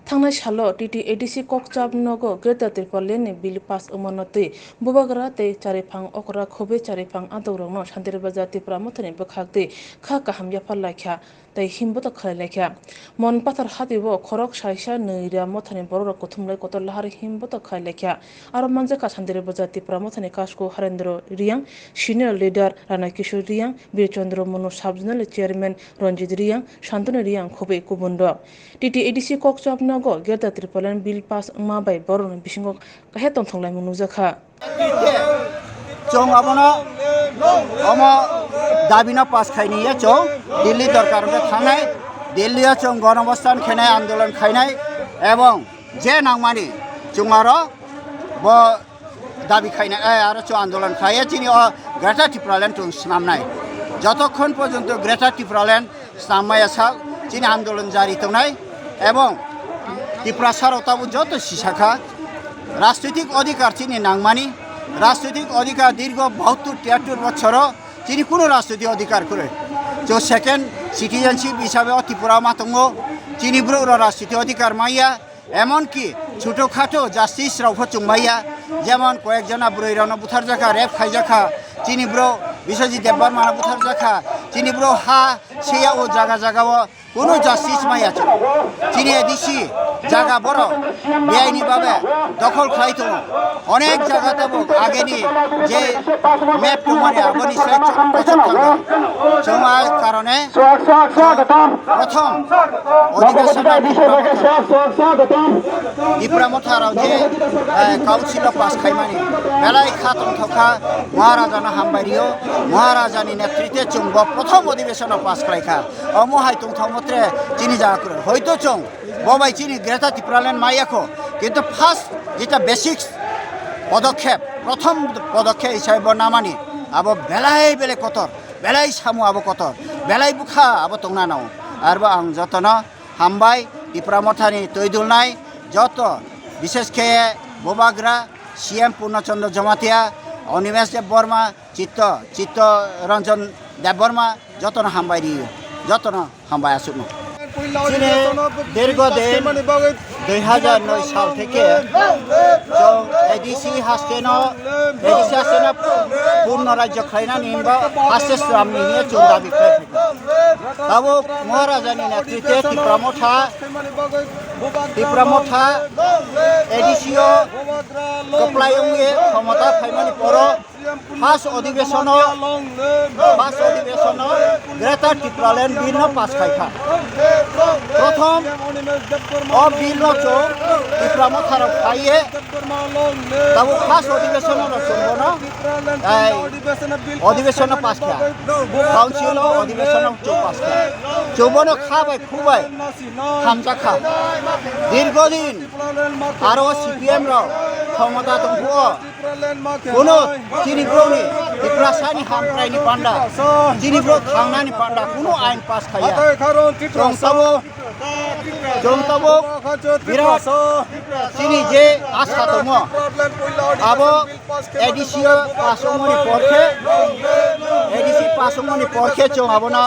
थांनाय सालो TT ADC कक्सबाजार ग्रेटर तिरपालेन बिल पास उमनते बुबाग्रा ते चारिफां अकरा खोबे चारिफां आदौरंनो शान्तिरबाजार तिप्रा मथानि बखागते खा काहाम याफा लाख्या तै हिमबो खालाय लाख्या मन पाथार हातिबो खरक साइसा नैरा मथानि बररक कुथुमलाय कतर लाहार हिमबो खालाय लाख्या आरो मानजाका शान्तिरबाजार तिप्रा मथानि कासको हरेन्द्र रियां सिनियर लीडर राणा किशोर रियां बीरचंद्र मनु सब जोनल चेयरमैन रंजित रियां शान्तनु रियां खोबे कुबुन टीटी एडीसी कक्सबाजार गेटा त्रिपालन बिल पास Wngmabai बरन बिसिंग काहे तंथंलाय मुनुजाखा चों abono omo dabina pass khainiya chong Delhi dorkar be thangnai Delhi chong গণঅবস্থান khenai আন্দোলন khainai এবং যে নাংমানি চুমারো bo দাবি খাইনাই আর চো আন্দোলন খাইয়া চিনি গ্রেটার টিপ্রাল্যান্ড চং স্নামনাই যতক্ষণ পর্যন্ত গ্রেটার টিপ্রাল্যান্ড স্নামমায়া সাক চিনি আন্দোলন জারি তংনাই এবং ত্রিপুরা সারতাবু যত শাখা রাজনৈতিক অধিকার চিনি নাংমানি রাজনৈতিক অধিকার দীর্ঘ 72-73 বছর চিনি কোনো রাজনৈতিক অধিকার করে তো সেকেন্ড সিটিজেনশিপ হিসাবে ত্রিপুরা মাতঙ্গ চিনি ব্রো রাজনৈতিক অধিকার মাইয়া এমনকি ছোটোখাটো জাস্টিস রাও চুমাইয়া যেমন কয়েকজনা ব্রৈরানো বুথার জাখা রেপ খাইজাখা চিনি ব্রো বিশ্বজিৎ দেববর্মা বুথার জাখা চিনি ব্রো হা সেয়া ও জায়গা জায়গাও কোনো জাস্টিস মাইয়া চিনি এডিসি জায়গা বড় বেআইনিভাবে দখল খাইতো অনেক জায়গা দেব আগেনি যে ম্যাপ মানে আগনি সময়ের কারণে প্রথম অধিবেশনে টিপ্রা মথারাও যে কাউন্সিল পাস খাইমানি বেলাই খাতম থকা মহারাজানা হামবাইরিও মহারাজানি নেতৃত্বে চুংব প্রথম অধিবেশন পাস খাইখা অমহাই তংথমত্রে চিনি জায়গা করে হয়তো চং ববাই চিনি গ্রেটার টিপ্রাল্যান্ড মাইয়াখো কিন্তু ফার্স্ট যেটা বেসিক্স পদক্ষেপ প্রথম পদক্ষেপ হিসাবে নামানি আবো বেলাই বেলে কতর বেলাই সামু আবো কতর বেলাই বুখা আবো তংনা নাও আরবো আং যতন হামবাই ত্রিপুরা মথানি তৈদুলনাই যত বিশেষ খেয়ে বোবাগ্রা সিএম পূর্ণচন্দ্র জমাতিয়া অনিমেষ দেববর্মা চিত্তরঞ্জন দেববর্মা যতন হামবাই দিও যতন হামবাই আসুন দীর্ঘদিন 2009 সাল থেকে এডিসি হাস্তেন পূর্ণ রাজ্য খাইনা নিম্বা হাস্তে শ্রাম নিয়ে চুন দাবি খাই তাবো মহারাজানি নেতৃত্বে ত্রিপুরা মথা এডিসিও কপ্লায়ংয়ে ক্ষমতা ফাইমানি পর ফার্স্ট অধিবেশন গ্রেটার টিপ্রাল্যান্ড বিল পাস খাইখা প্রথম বিল চোখ ত্রিপুরা মথার খাইয়ে তাবো ফার্স্ট অধিবেশন চুম্বন অধিবেশন পাস খা কাউন্সিল অধিবেশন চৌ পাস খা চৌবন খাবাই খুবাই খামজাখা দীর্ঘদিন আরো সিপিএম রাও ক্ষমতা দংখো কোনো চিনিব্রৌনি ত্রিপুরাসানি হামপ্রাইনি পান্ডা চিনিব্রৌ থাংনানি পান্ডা কোনো আইন পাস খাইয়া জংতাবো বিরাট চিনি যে আশা দङ আবো এডিসিও পাসমনি পরখে চং আবনা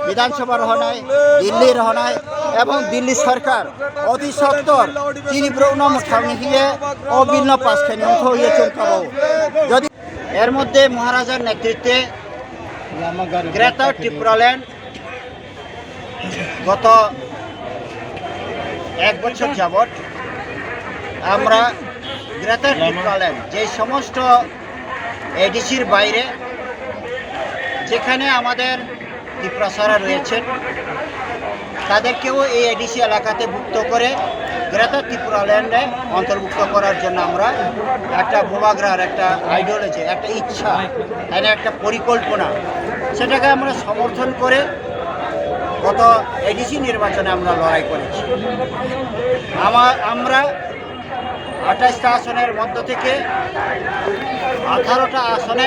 বিধানসভা রহনায় দিল্লি রহনায় এবং দিল্লি সরকার অতি সত্তর চিনিব্রৌ নামথাংনি হিয়ে অবিল পাস খাইনি অংশ হয়ে চমকাবো যদি এর মধ্যে মহারাজার নেতৃত্বে গ্রেটার টিপ্রাল্যান্ড গত 1 বছর যাবৎ আমরা গ্রেটার টিপ্রাল্যান্ড যে সমস্ত এডিসির বাইরে যেখানে আমাদের টিপ্রাসারা রয়েছেন তাদেরকেও এই এডিসি এলাকাতে ভুক্ত করে গ্রেটার টিপ্রাল্যান্ডে অন্তর্ভুক্ত করার জন্য আমরা একটা বোবাগ্রার একটা আইডিওলজি একটা ইচ্ছা একটা পরিকল্পনা সেটাকে আমরা সমর্থন করে গত এডিসি নির্বাচনে আমরা লড়াই করেছি আমরা 28টা আসনের মধ্য থেকে 18টা আসনে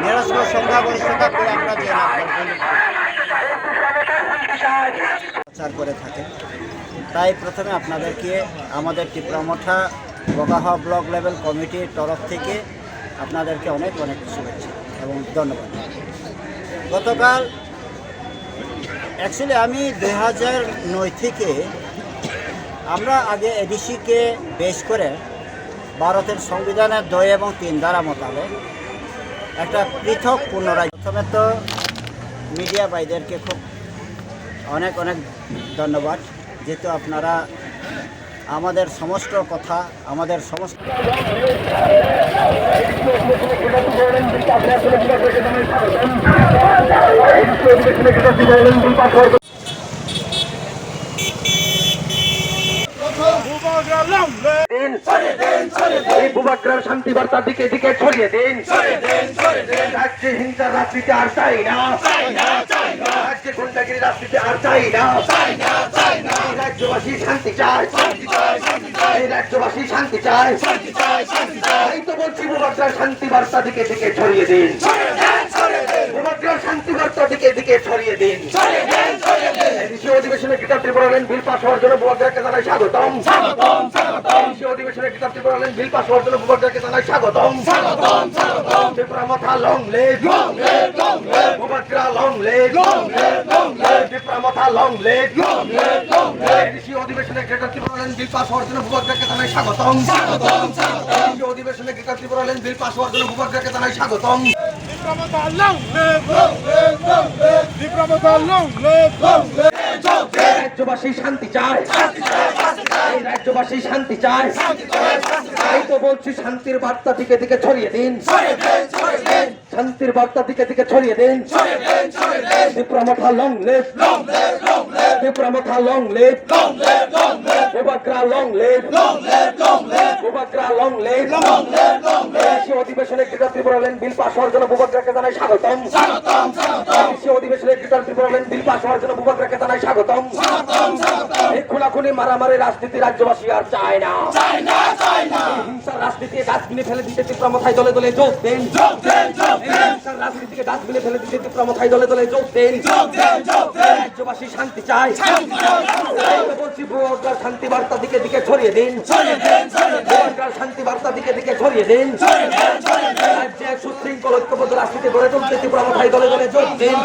নিরস্ব সংখ্যাগরিষ্ঠতা করে আমরা প্রচার করে থাকি তাই প্রথমে আপনাদেরকে আমাদের টিপ্রা মথা বগাহা ব্লক লেভেল কমিটির তরফ থেকে আপনাদেরকে অনেক অনেক শুভেচ্ছা এবং ধন্যবাদ গতকাল অ্যাকচুয়ালি আমি 2009 থেকে আমরা আগে এডিসিকে বেশ করে ভারতের সংবিধানের 2 এবং 3 ধারা মোতাবেক একটা পৃথক পুনরায় প্রথমে তো মিডিয়া ভাইদেরকে খুব অনেক অনেক ধন্যবাদ, যেহেতু আপনারা আমাদের সমস্ত কথা আমাদের সমস্ত শান্তি বার্তা দিকে দিকে ছড়িয়ে দিন। রাজ্যে হিংসার রাজনীতি আর চাই না, রাজ্যে গুন্ডাগিরি রাজনীতি আর চাই না। রাজ্যবাসী শান্তি চায়, রাজ্যবাসী শান্তি চায়। এই তো বলছি ভূভাগ্রার শান্তি বার্তা দিকে দিকে ছড়িয়ে দিন, ভূভাগ্রার শান্তি বার্তা দিকে দিকে ছড়িয়ে দিন। দেশীয় অধিবেশনে গীতা ত্রিপুরাল্যান্ড বিল পাস হওয়ার জন্য ভূভাগ্রাকে জানাই স্বাগতম। দেশীয় অধিবেশনে গীতা ত্রিপুরাল্যান্ড বিল পাস হওয়ার জন্য ভূভাগ্রাকে জানাই স্বাগতম। Tripura Motha long live, Bubagra long live, Tripura Motha long live. দেশীয় অধিবেশনে গীতা ত্রিপুরাল্যান্ড বিল পাস হওয়ার জন্য ভূভাগ্রাকে জানাই স্বাগতম। দেশীয় অধিবেশনে গীতা ত্রিপুরাল্যান্ড বিল পাস হওয়ার জন্য ভূভাগ্রাকে জানাই স্বাগতম। রাজ্যবাসী শান্তি চায়, রাজ্যবাসী শান্তি চায়। এই তো বলছি শান্তির বার্তা দিকে দিকে ছড়িয়ে দিন, শান্তির বার্তা দিকে দিকে ছড়িয়ে দিন। Tripura Motha long live, Tripura Motha long live, Bubagra long live, Bubagra long live. দেশীয় অধিবেশনে গীতা ত্রিপুরাল্যান্ড বিল পাস হওয়ার জন্য ভূভাগ্রাকে জানাই স্বাগতম। দেশীয় অধিবেশনে গীতা ত্রিপুরাল্যান্ড বিল পাস হওয়ার জন্য ভূভাগ্রাকে জানাই স্বাগতম। এই খুনাখুনি মারামারি রাজনীতি রাজ্যবাসী আর চায় না, হিংসার রাজনীতি ডাস্টবিনে ফেলে দিতে ত্রিপুরা মথায় দলে দলে যোগ দেন। হিংসার রাজনীতিকে ডাস্টবিনে ফেলে দিতে ত্রিপুরা মথায় দলে দলে যোগ দেন। রাজ্যবাসী শান্তি চায়, বলছি ভূভাগ্রার শান্তি বার্তা দিকে দিকে ছড়িয়ে দিন, ভূভাগ্রার শান্তি বার্তা দিকে দিকে ছড়িয়ে দিন। রাজ্যে এক সুশৃঙ্খল ঐক্যবদ্ধ রাজনীতি গড়ে তুলতে ত্রিপুরা মথায় দলে দলে যোগ দিন।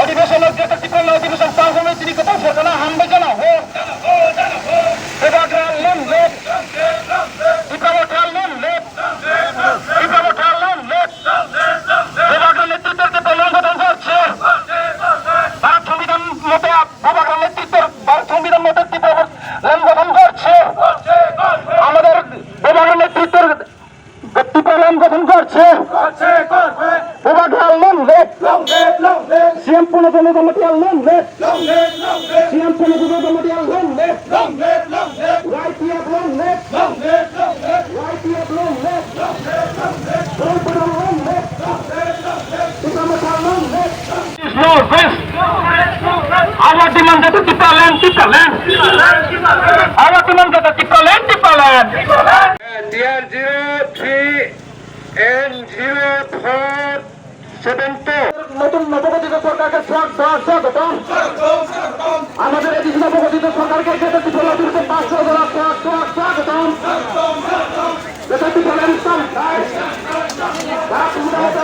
অধিবেশনের যেটা ত্রিপুরা অধিবেশন পাস হবে তিনি কোথাও ঘটনা হামবে জানা হো। নেতৃত্বের প্রলম্বন করছে ভারত সংবিধান মতে, ভূভাগ্রার নেতৃত্বের ভারত সংবিধান মতে ত্রিপুরাল্যান্ড গঠন করছে। আমাদের ভূভাগ্রার নেতৃত্বের ত্রিপুরাল্যান্ড গঠন করছে। ভূভাগ্রার লং লিভ, সিএম পুনর্গঠন কমিটির লং লিভ, সিএম পুনর্গঠন কমিটির লং লিভ, রাইটিএফ লং লিভ, রাইটিএফ লং লিভ, পুনর্গঠন long live, Tripura long live. Our demand that Tipraland, Tipraland. Our demand that Tipraland, Tipraland. DR03N0472 নতুন নবগঠিত সরকারকে স্বাগতম। আমাদের এই নবগঠিত সরকারকে ত্রিপুরাল্যান্ড 500,000 স্বাগতম।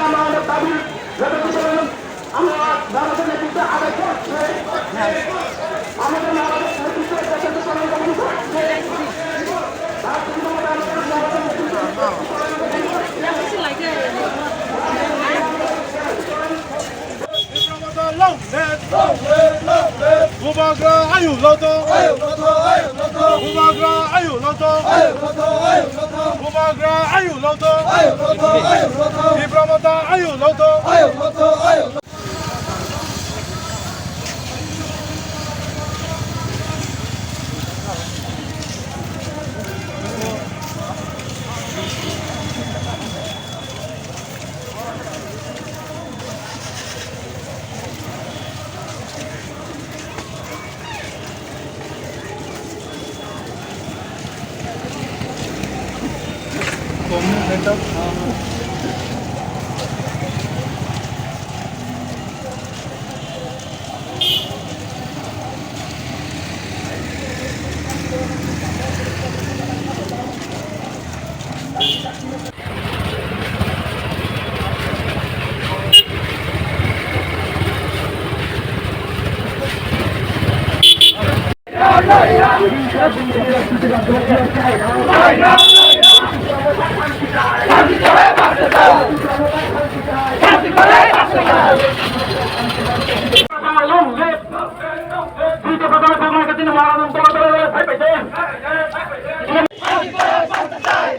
আমাদের দাবি আমরা ভারতের নেতৃত্বে আদায় করছে, আমাদের Vumbagra ayu loto, Vumbagra ayu loto, Vumbagra ayu loto, Tipraland ayu loto.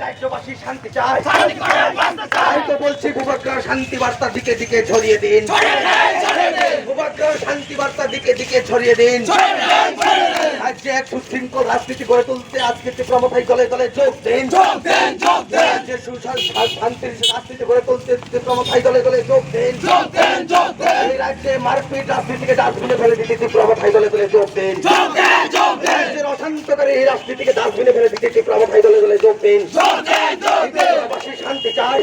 রাজ্যবাসী শান্তি চায়, তাই তো বলছি ভূভাগ্রার শান্তি বার্তা দিকে দিকে ছড়িয়ে দিন, ভূভাগ্রার শান্তি বার্তা দিকে দিকে ছড়িয়ে দিন। রাজ্যে এক সুশৃঙ্খল রাজনীতি গড়ে তুলতে আজকে ত্রিপুরা মথায় দলে দলে যোগ দিন, রাজ্যে শান্তির রাজনীতি গড়ে তুলতে ত্রিপুরা মথায় দলে দলে যোগ দিন। এই রাজ্যে মারপিট রাজনীতিকে ডাস্টবিনে ফেলে দিতে ত্রিপুরা মথায় দলে দলে যোগ দিন। রাজ্যের অশান্তকারী এই রাজনীতিকে ডাস্টবিনে ফেলে দিতে ত্রিপুরা মথায় দলে দলে যোগ দিন। ত্রিপুরাবাসী শান্তি চায়,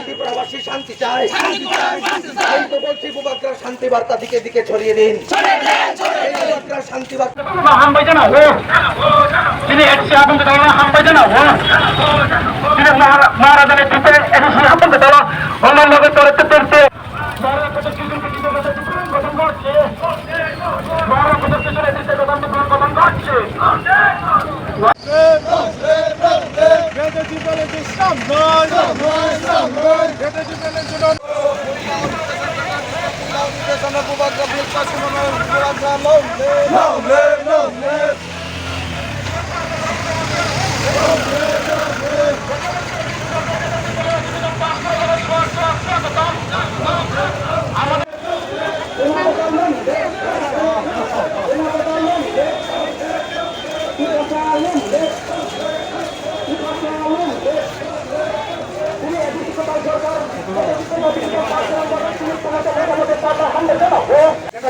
ত্রিপুরাবাসী শান্তি চায়, তাই তো বলছি ভূভাগ্রার শান্তি বার্তা দিকে দিকে ছড়িয়ে দিন, ভূভাগ্রার শান্তি বার্তা। महाराजांनी तिथे आपण त्याला ऑनलाईन करत करते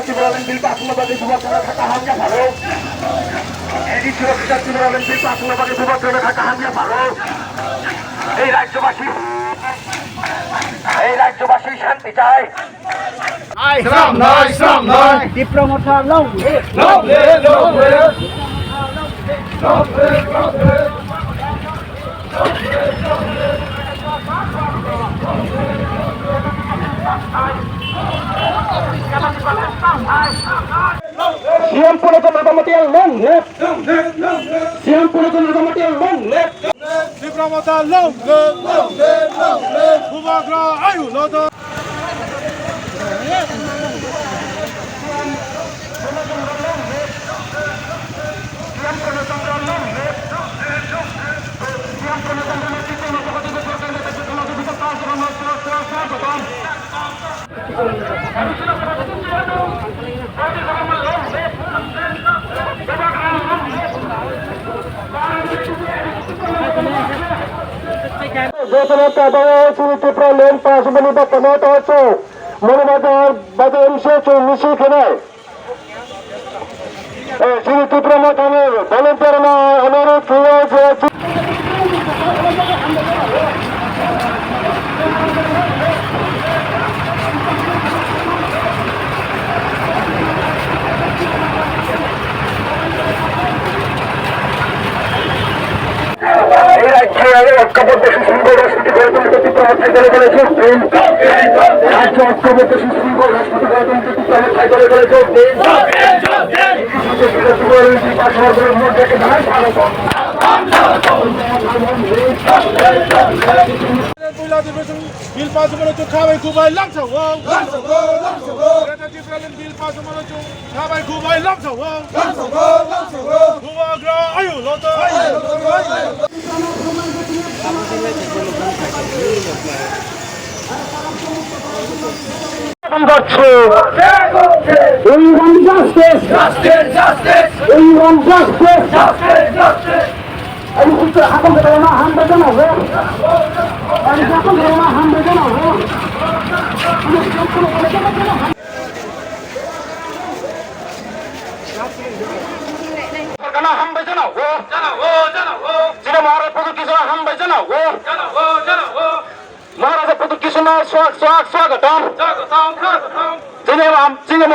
Tipraland bill pass Wngmabai Wngmabai kakahannya baru. Ini sudah Tipraland bill pass Wngmabai Wngmabai kakahannya baru. এই রাজ্যবাসী শান্তি চায়। Islam no. Tipra Motha long live. Siang pun itu motomoti yang long live. Siang pun itu motomoti yang long live. Tipra Motha long live. Wngmabai ayu loto. Tipraland pas menimpa penonton Wngmabai bagian secu misi kena. Sini Tipraland kami volunteer na honor kiyo. ঐক্যবদ্ধ সুশৃঙ্খল রাজনীতি গড়ে তুলতে ত্রিপুরা মথায় দলে দলে যোগ দিন। রাজ্য ঐক্যবদ্ধ সুশৃঙ্খল রাজনীতি গড়ে তুলতে ত্রিপুরা মথায় দলে দলে যোগ দিন। মধ্যে জানাই স্বাগতম। Bill pass Wngmabai Wngmabai langsung wow. Tipraland bill pass Wngmabai Wngmabai langsung wow. Wngmabai ayu loto. We want justice. We want justice. Ini kita akan berdoa hamba jangan. Ini akan berdoa hamba jangan. Karena hamba jangan. Sini Maharaj Putu Kisah hamba jangan. Maharaj Putu Kisah swagatam. Sini